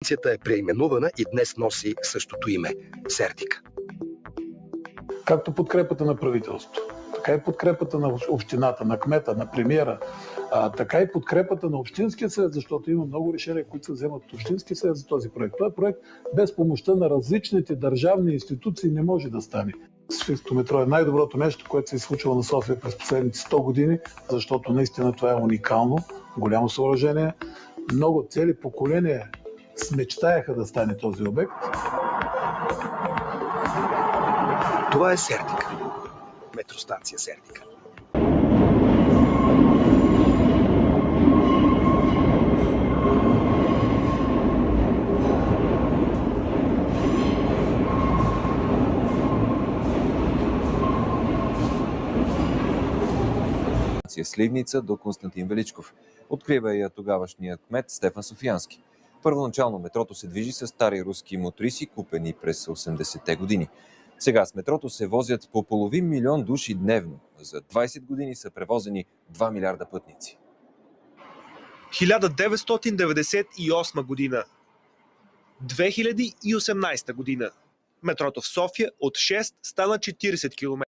станцията е преименувана и днес носи същото име – Сердика. Както подкрепата на правителството, така и подкрепата на общината, на кмета, на премиера, така и подкрепата на Общинския съвет, защото има много решения, които се вземат от Общинския съвет за този проект. Този проект без помощта на различните държавни институции не може да стане. Софийското метро е най-доброто нещо, което се е случило на София през последните 100 години, защото наистина това е уникално, голямо съоръжение. Много цели поколения мечтаяха да стане този обект. Това е Сердика. Метростанция Сердика. Сливница до Константин Величков. Открива я тогавашният кмет Стефан Софиянски. Първоначално метрото се движи с стари руски мотриси, купени през 80-те години. Сега с метрото се возят по 500 000 души дневно. За 20 години са превозени 2 милиарда пътници. 1998 година. 2018 година. Метрото в София от 6 стана 40 км.